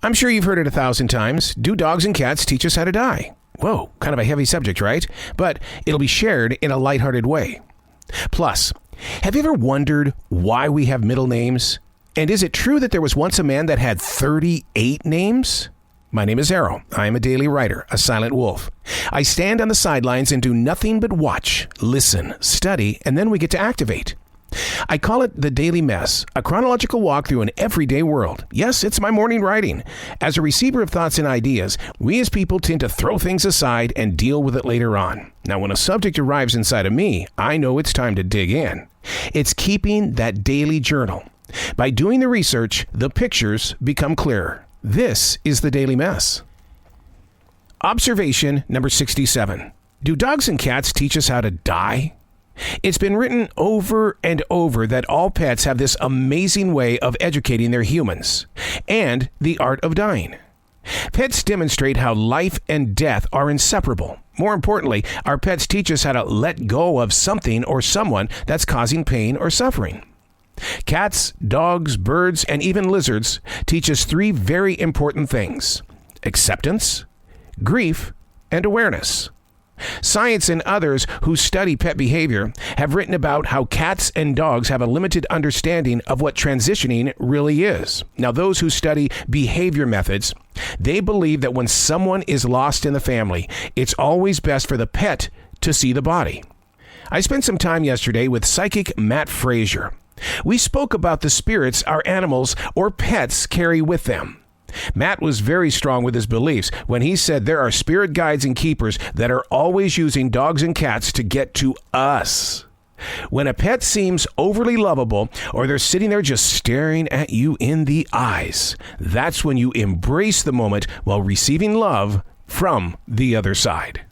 I'm sure you've heard it 1,000 times. Do dogs and cats teach us how to die? Whoa, kind of a heavy subject, right? But it'll be shared in a lighthearted way. Plus, have you ever wondered why we have middle names? And is it true that there was once a man that had 38 names? My name is Arroe. I am a daily writer, a silent wolf. I stand on the sidelines and do nothing but watch, listen, study, and then we get to activate. I call it the Daily Mess, a chronological walk through an everyday world. Yes, it's my morning writing. As a receiver of thoughts and ideas, we as people tend to throw things aside and deal with it later on. Now, when a subject arrives inside of me, I know it's time to dig in. It's keeping that daily journal. By doing the research, the pictures become clearer. This is the Daily Mess. Observation number 67. Do dogs and cats teach us how to die? It's been written over and over that all pets have this amazing way of educating their humans and the art of dying. Pets demonstrate how life and death are inseparable. More importantly, our pets teach us how to let go of something or someone that's causing pain or suffering. Cats, dogs, birds, and even lizards teach us three very important things: acceptance, grief, and awareness. Science and others who study pet behavior have written about how cats and dogs have a limited understanding of what transitioning really is. Now, those who study behavior methods, they believe that when someone is lost in the family, it's always best for the pet to see the body. I spent some time yesterday with psychic Matt Frazier. We spoke about the spirits our animals or pets carry with them. Matt was very strong with his beliefs when he said there are spirit guides and keepers that are always using dogs and cats to get to us. When a pet seems overly lovable or they're sitting there just staring at you in the eyes, that's when you embrace the moment while receiving love from the other side.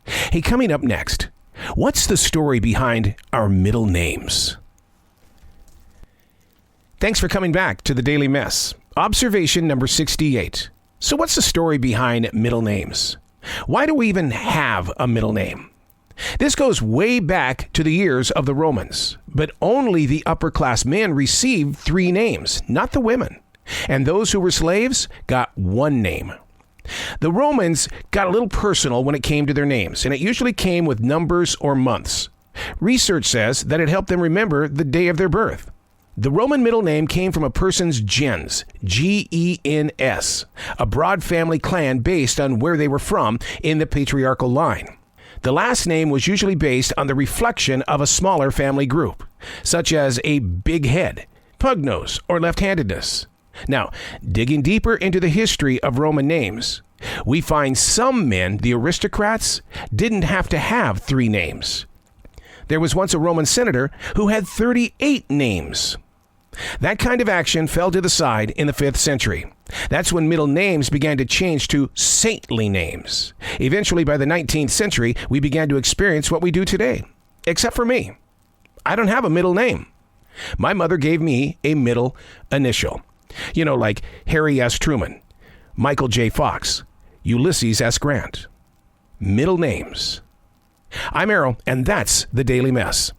Hey, coming up next, what's the story behind our middle names? Thanks for coming back to the Daily Mess. Observation number 68. So what's the story behind middle names? Why do we even have a middle name? This goes way back to the years of the Romans, but only the upper class men received 3 names, not the women. And those who were slaves got 1 name. The Romans got a little personal when it came to their names, and it usually came with numbers or months. Research says that it helped them remember the day of their birth. The Roman middle name came from a person's gens, G-E-N-S, a broad family clan based on where they were from in the patriarchal line. The last name was usually based on the reflection of a smaller family group, such as a big head, pug nose, or left-handedness. Now, digging deeper into the history of Roman names, we find some men, the aristocrats, didn't have to have 3 names. There was once a Roman senator who had 38 names. That kind of action fell to the side in the 5th century. That's when middle names began to change to saintly names. Eventually, by the 19th century, we began to experience what we do today. Except for me. I don't have a middle name. My mother gave me a middle initial. You know, like Harry S. Truman, Michael J. Fox, Ulysses S. Grant. Middle names. I'm Arroe, and that's the Daily Mess.